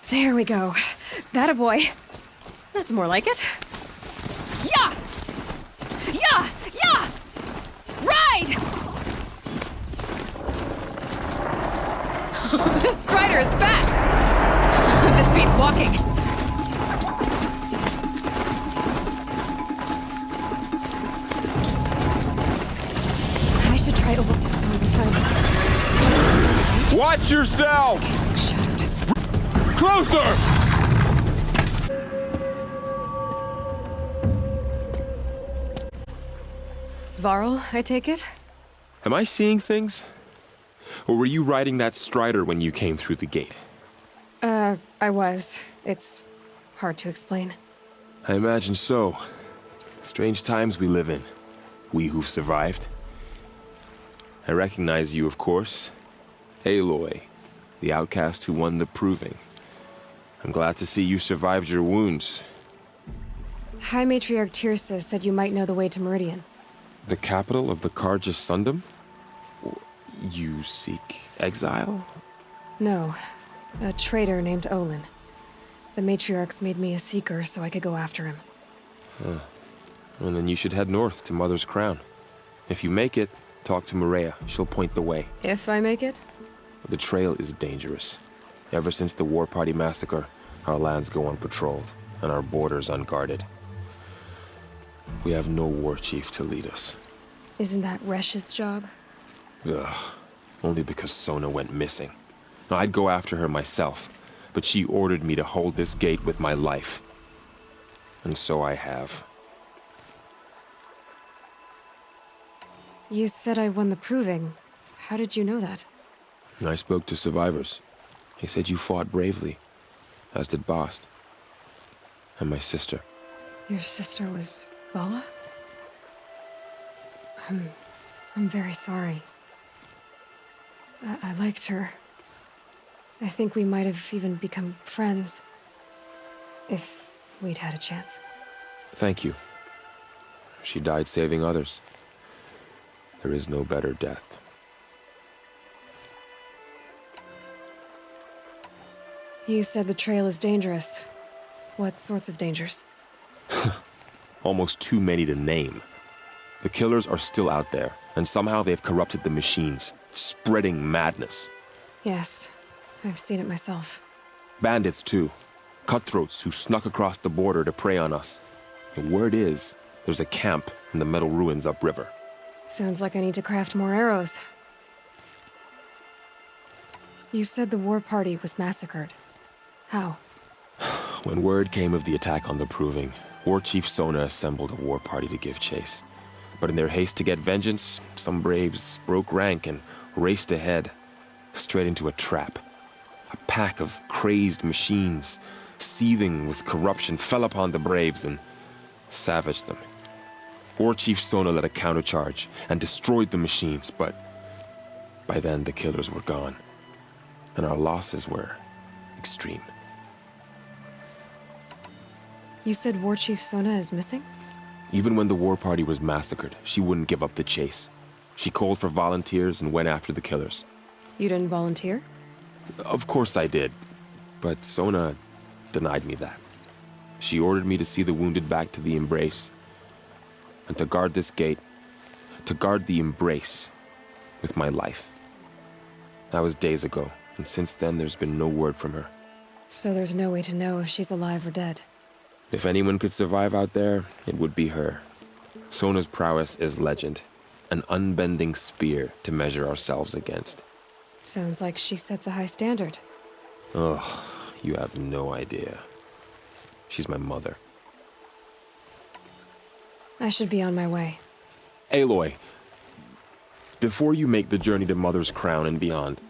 There we go. That a boy. That's more like it. Yeah! Yeah! Yeah! Ride! This strider is fast! This beats walking. I should try over the sounds of fire. Watch yourself! Shattered. Closer! Varl, I take it? Am I seeing things? Or were you riding that strider when you came through the gate? I was. It's hard to explain. I imagine so. Strange times we live in. We who've survived. I recognize you, of course. Aloy, the outcast who won the proving. I'm glad to see you survived your wounds. High Matriarch Tirsa said you might know the way to Meridian. The capital of the Carja Sundom? You seek exile? No. A traitor named Olin. The Matriarchs made me a seeker so I could go after him. Well, then you should head north to Mother's Crown. If you make it, talk to MAREA. She'll point the way. If I make it? The trail is dangerous. Ever since the War Party massacre, our lands go unpatrolled, and our borders unguarded. We have no war chief to lead us. Isn't that Resh's job? Ugh. Only because Sona went missing. Now, I'd go after her myself, but she ordered me to hold this gate with my life. And so I have. You said I won the proving. How did you know that? I spoke to survivors. They said you fought bravely, as did Bast. And my sister. Your sister was Vala? I'm very sorry. I liked her. I think we might have even become friends. If we'd had a chance. Thank you. She died saving others. There is no better death. You said the trail is dangerous. What sorts of dangers? Almost too many to name. The killers are still out there, and somehow they've corrupted the machines, spreading madness. Yes, I've seen it myself. Bandits, too. Cutthroats who snuck across the border to prey on us. The word is, there's a camp in the metal ruins upriver. Sounds like I need to craft more arrows. You said the war party was massacred. How? When word came of the attack on the Proving, War Chief Sona assembled a war party to give chase. But in their haste to get vengeance, some braves broke rank and raced ahead, straight into a trap. A pack of crazed machines, seething with corruption, fell upon the braves and savaged them. War Chief Sona led a countercharge and destroyed the machines, but by then the killers were gone, and our losses were extreme. You said War Chief Sona is missing? Even when the war party was massacred, she wouldn't give up the chase. She called for volunteers and went after the killers. You didn't volunteer? Of course I did, but Sona denied me that. She ordered me to see the wounded back to the Embrace, and to guard this gate, to guard the Embrace with my life. That was days ago, and since then there's been no word from her. So there's no way to know if she's alive or dead. If anyone could survive out there, it would be her. Sona's prowess is legend, an unbending spear to measure ourselves against. Sounds like she sets a high standard. Oh, you have no idea. She's my mother. I should be on my way. Aloy, before you make the journey to Mother's Crown and beyond,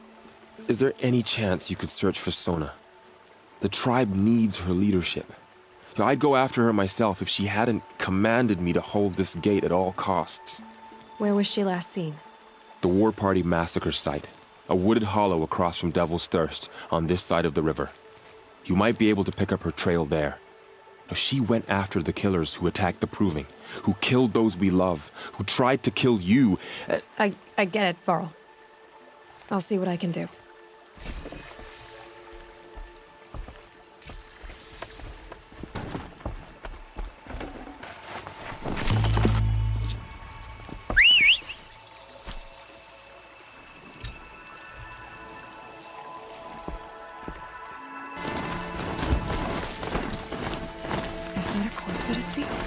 is there any chance you could search for Sona? The tribe needs her leadership. I'd go after her myself if she hadn't commanded me to hold this gate at all costs. Where was she last seen? The War Party massacre site. A wooded hollow across from Devil's Thirst, on this side of the river. You might be able to pick up her trail there. Now, she went after the killers who attacked the Proving, who killed those we love, who tried to kill you. I get it, Varl. I'll see what I can do. feet.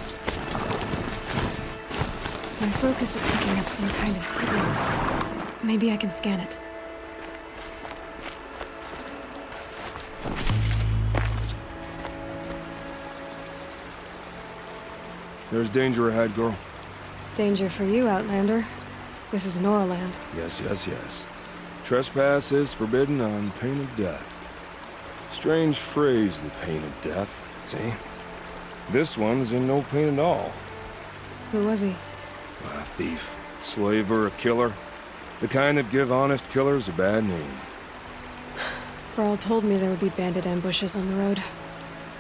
My focus is picking up some kind of signal. Maybe I can scan it. There's danger ahead, girl. Danger for you, Outlander. This is Noraland. Yes, yes, yes. Trespass is forbidden on pain of death. Strange phrase, the pain of death. See? This one's in no pain at all. Who was he? A thief, slaver, a killer. The kind that give honest killers a bad name. Varl told me there would be bandit ambushes on the road.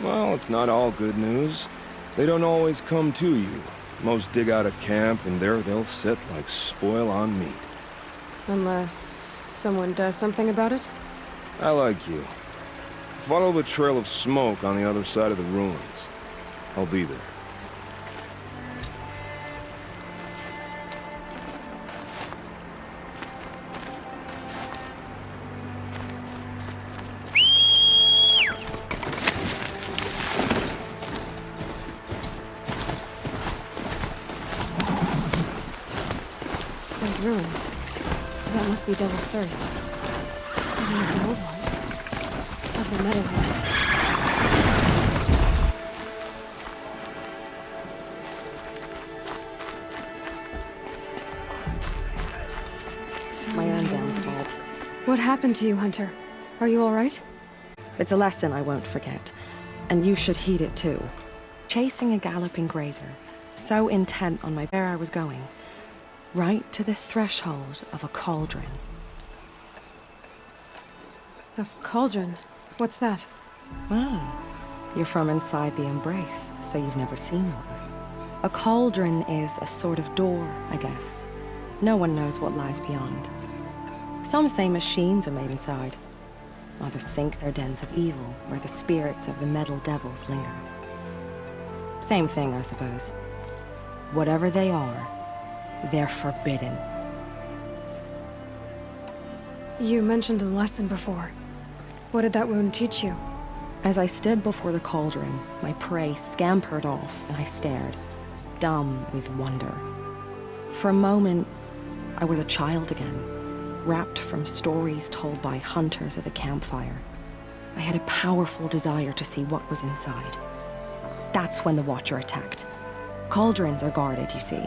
Well, it's not all good news. They don't always come to you. Most dig out a camp, and there they'll sit like spoil on meat. Unless someone does something about it? I like you. Follow the trail of smoke on the other side of the ruins. I'll be there. Those ruins. That must be Devil's Thirst. The city of the old ones. Of the metal one. My own downfall. What happened to you, Hunter? Are you all right? It's a lesson I won't forget, and you should heed it too. Chasing a galloping grazer, so intent on where I was going, right to the threshold of a cauldron. A cauldron? What's that? Ah, you're from inside the embrace, so you've never seen one. A cauldron is a sort of door, I guess. No one knows what lies beyond. Some say machines are made inside. Others think they're dens of evil, where the spirits of the metal devils linger. Same thing, I suppose. Whatever they are, they're forbidden. You mentioned a lesson before. What did that wound teach you? As I stood before the cauldron, my prey scampered off, and I stared, dumb with wonder. For a moment, I was a child again, wrapped from stories told by hunters at the campfire. I had a powerful desire to see what was inside. That's when the Watcher attacked. Cauldrons are guarded, you see.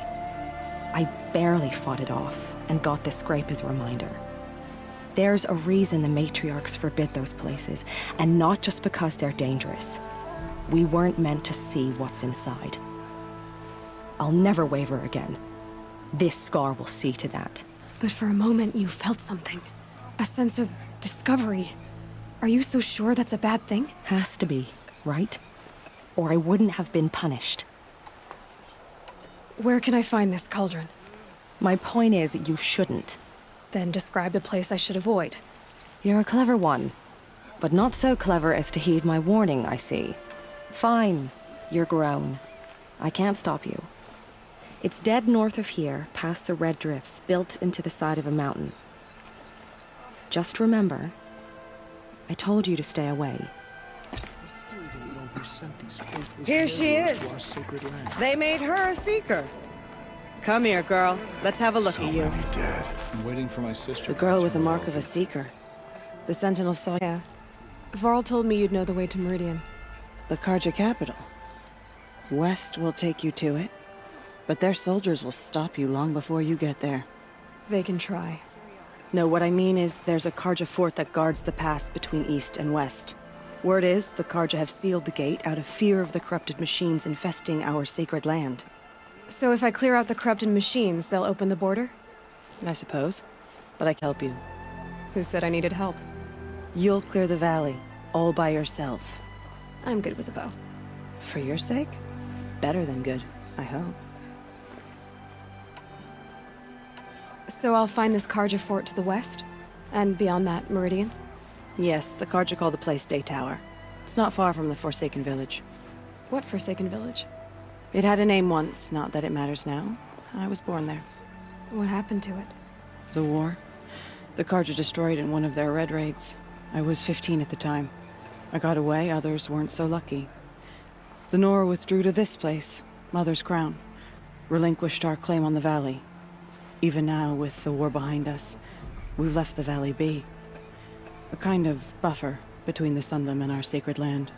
I barely fought it off, and got this scrape as a reminder. There's a reason the matriarchs forbid those places, and not just because they're dangerous. We weren't meant to see what's inside. I'll never waver again. This scar will see to that. But for a moment you felt something. A sense of discovery. Are you so sure that's a bad thing? Has to be, right? Or I wouldn't have been punished. Where can I find this cauldron? My point is, you shouldn't. Then describe the place I should avoid. You're a clever one, but not so clever as to heed my warning, I see. Fine, you're grown. I can't stop you. It's dead north of here, past the red drifts, built into the side of a mountain. Just remember, I told you to stay away. Here she is. They made her a seeker. Come here, girl. Let's have a look at you. Dead. I'm waiting for my sister. The girl with the mark of a seeker. The Sentinel saw Yeah. Varl told me you'd know the way to Meridian. the Karja capital. West will take you to it, but their soldiers will stop you long before you get there. They can try. No, what I mean is there's a Karja fort that guards the pass between east and west. Word is the Karja have sealed the gate out of fear of the corrupted machines infesting our sacred land. So if I clear out the corrupted machines, they'll open the border? I suppose, but I can help you. Who said I needed help? You'll clear the valley, all by yourself. I'm good with a bow. For your sake? Better than good, I hope. So I'll find this Karja fort to the west? And beyond that, Meridian? Yes, the Karja call the place Day Tower. It's not far from the Forsaken Village. What Forsaken Village? It had a name once, not that it matters now. I was born there. What happened to it? The war. The Karja destroyed in one of their red raids. I was 15 at the time. I got away, others weren't so lucky. The Nora withdrew to this place, Mother's Crown. Relinquished our claim on the valley. Even now, with the war behind us, we've left the valley be. A kind of buffer between the Sundom and our sacred land.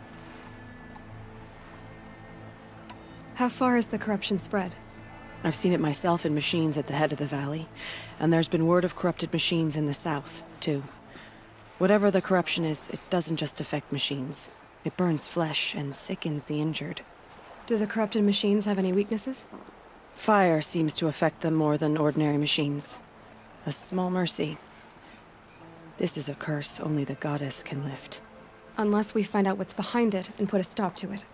How far has the corruption spread? I've seen it myself in machines at the head of the valley, and there's been word of corrupted machines in the south, too. Whatever the corruption is, it doesn't just affect machines. It burns flesh and sickens the injured. Do the corrupted machines have any weaknesses? Fire seems to affect them more than ordinary machines. A small mercy. This is a curse only the goddess can lift. Unless we find out what's behind it and put a stop to it.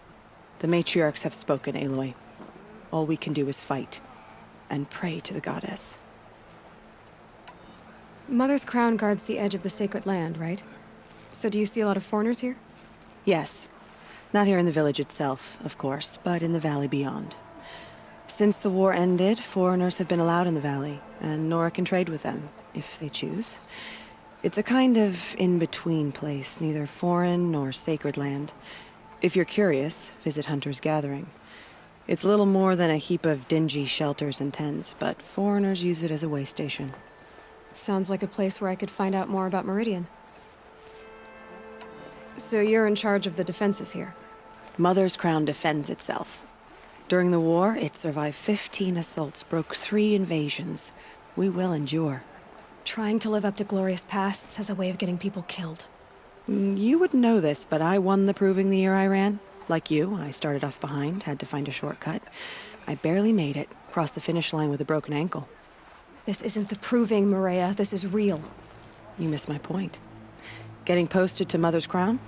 The matriarchs have spoken, Aloy. All we can do is fight, and pray to the goddess. Mother's Crown guards the edge of the sacred land, right? So do you see a lot of foreigners here? Yes. Not here in the village itself, of course, but in the valley beyond. Since the war ended, foreigners have been allowed in the valley, and Nora can trade with them, if they choose. It's a kind of in-between place, neither foreign nor sacred land. If you're curious, visit Hunter's Gathering. It's little more than a heap of dingy shelters and tents, but foreigners use it as a way station. Sounds like a place where I could find out more about Meridian. So you're in charge of the defenses here? Mother's Crown defends itself. During the war, it survived 15 assaults, broke 3 invasions. We will endure. Trying to live up to glorious pasts has a way of getting people killed. You wouldn't know this, but I won the proving the year I ran. Like you, I started off behind, had to find a shortcut. I barely made it, crossed the finish line with a broken ankle. This isn't the proving, MAREA. This is real. You missed my point. Getting posted to Mother's Crown?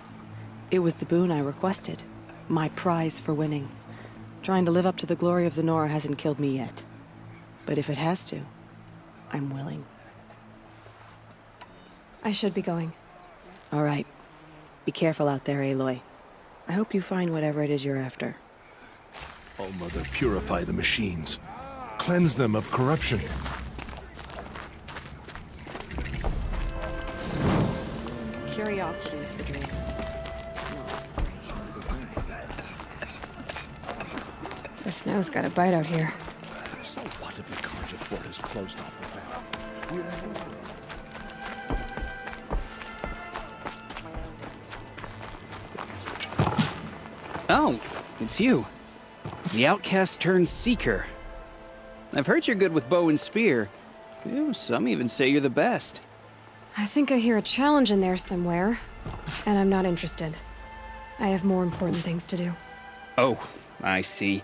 It was the boon I requested. My prize for winning. Trying to live up to the glory of the Nora hasn't killed me yet. But if it has to, I'm willing. I should be going. All right. Be careful out there, Aloy. I hope you find whatever it is you're after. Oh, Mother, purify the machines. Cleanse them of corruption. Curiosities for dreamers. The snow's got a bite out here. So what if the Carja fort is closed off the valley? Oh, it's you. The outcast turned seeker. I've heard you're good with bow and spear. Some even say you're the best. I think I hear a challenge in there somewhere, and I'm not interested. I have more important things to do. Oh, I see.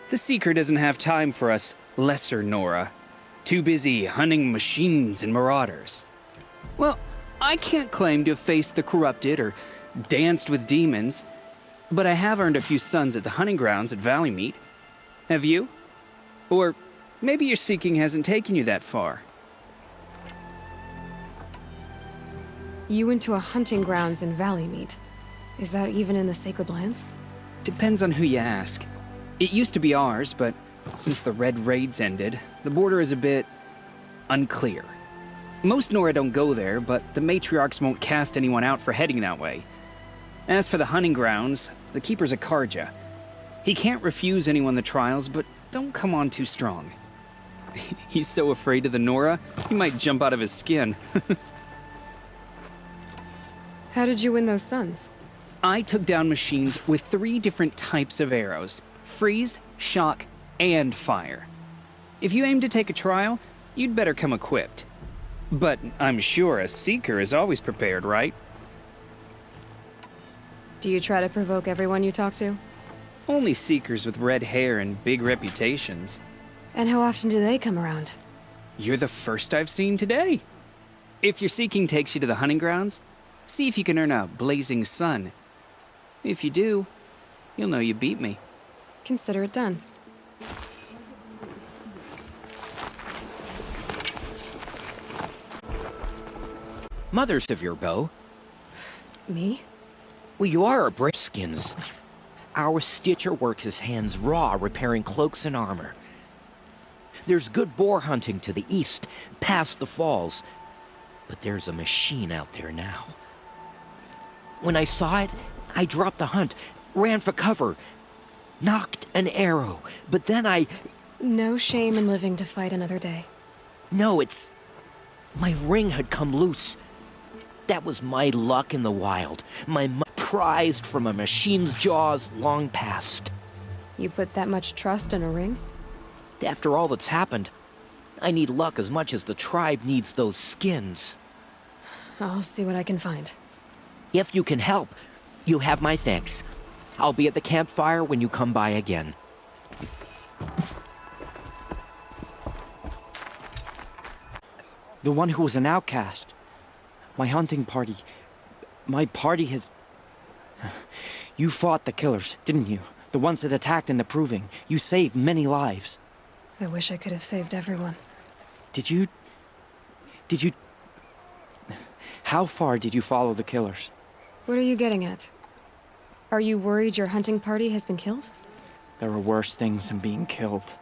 The seeker doesn't have time for us lesser Nora. Too busy hunting machines and marauders. Well, I can't claim to have faced the corrupted or danced with demons, but I have earned a few sons at the hunting grounds at Valley Meet. Have you? Or maybe your seeking hasn't taken you that far. You went to a hunting grounds in Valley Meet. Is that even in the Sacred Lands? Depends on who you ask. It used to be ours, but since the Red Raids ended, the border is a bit unclear. Most Nora don't go there, but the matriarchs won't cast anyone out for heading that way. As for the hunting grounds, the keeper's a Carja. He can't refuse anyone the trials, but don't come on too strong. He's so afraid of the Nora, he might jump out of his skin. How did you win those sons? I took down machines with 3 different types of arrows: freeze, shock, and fire. If you aim to take a trial, you'd better come equipped. But I'm sure a seeker is always prepared, right? Do you try to provoke everyone you talk to? Only seekers with red hair and big reputations. And how often do they come around? You're the first I've seen today. If your seeking takes you to the hunting grounds, see if you can earn a blazing sun. If you do, you'll know you beat me. Consider it done. Mothers of your bow. Me? Well, you are our brave skins. Our stitcher works his hands raw repairing cloaks and armor. There's good boar hunting to the east, past the falls. But there's a machine out there now. When I saw it, I dropped the hunt, ran for cover. Knocked an arrow, but then No shame in living to fight another day. No, it's... My ring had come loose. That was my luck in the wild. Prized from a machine's jaws long past. You put that much trust in a ring? After all that's happened, I need luck as much as the tribe needs those skins. I'll see what I can find. If you can help, you have my thanks. I'll be at the campfire when you come by again. The one who was an outcast. My hunting party. My party has... You fought the killers, didn't you? The ones that attacked in the Proving. You saved many lives. I wish I could have saved everyone. Did you... How far did you follow the killers? What are you getting at? Are you worried your hunting party has been killed? There are worse things than being killed.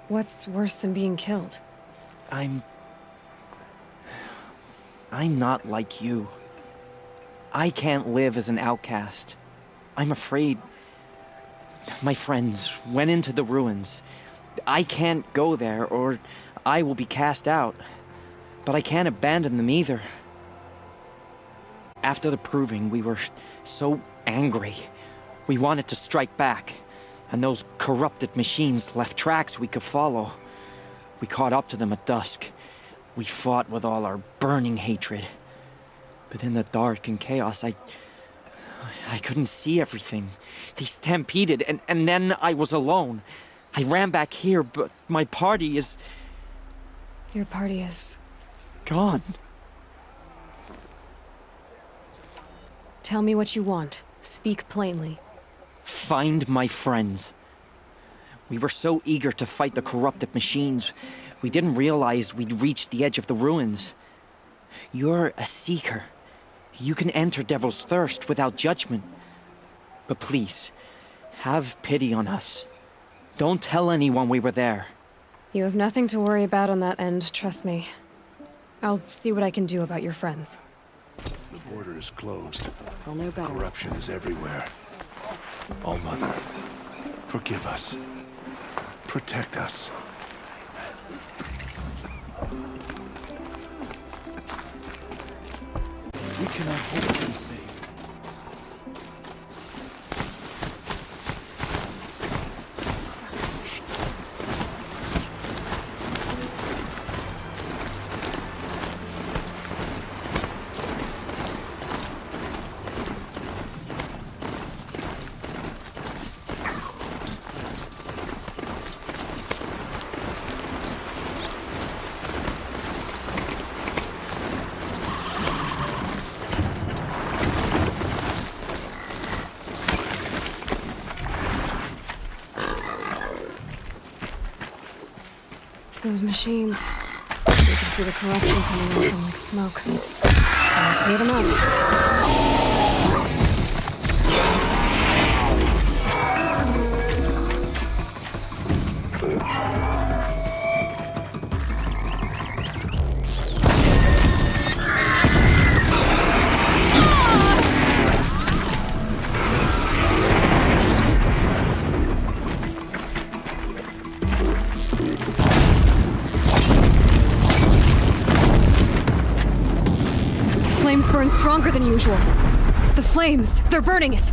What's worse than being killed? I'm not like you. I can't live as an outcast. I'm afraid... My friends went into the ruins. I can't go there, or I will be cast out. But I can't abandon them either. After the Proving, we were so angry. We wanted to strike back. And those corrupted machines left tracks we could follow. We caught up to them at dusk. We fought with all our burning hatred. But in the dark and chaos, I couldn't see everything. They stampeded, and then I was alone. I ran back here, but my party is... Your party is... gone. Tell me what you want. Speak plainly. Find my friends. We were so eager to fight the corrupted machines, we didn't realize we'd reached the edge of the ruins. You're a seeker. You can enter Devil's Thirst without judgment. But please, have pity on us. Don't tell anyone we were there. You have nothing to worry about on that end, trust me. I'll see what I can do about your friends. The border is closed. I'll know better. Corruption is everywhere. All Mother, forgive us. Protect us. We cannot hope to be saved. Those machines. You can see the corruption coming out of them like smoke. I'll clear them out. Flames burn stronger than usual. The flames, they're burning it.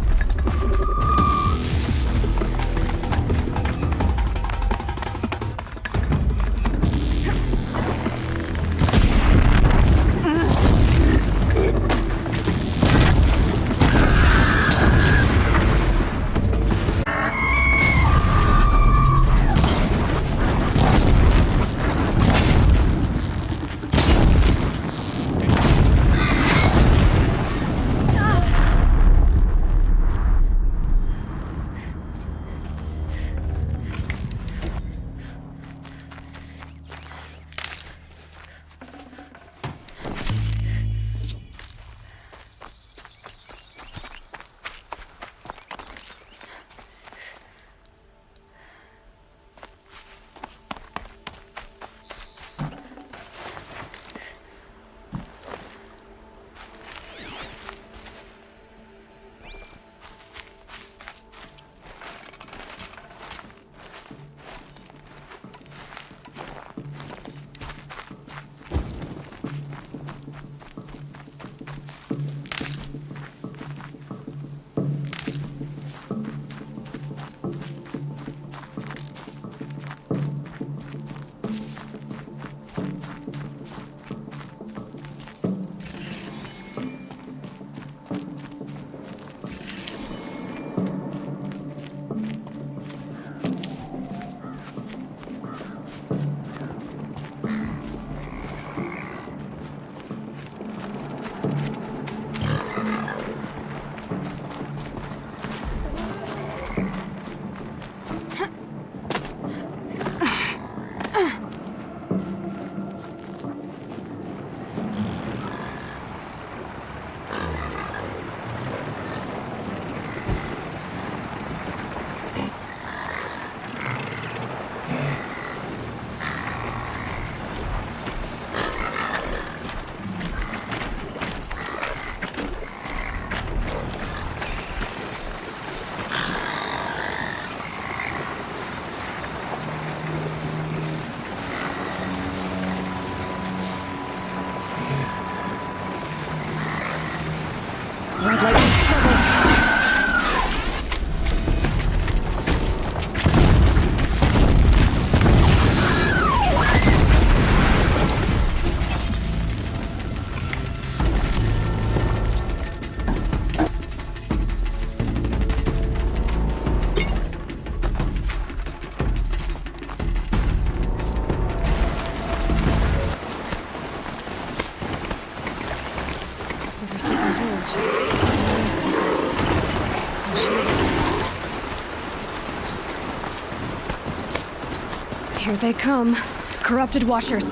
Here they come. Corrupted Watchers.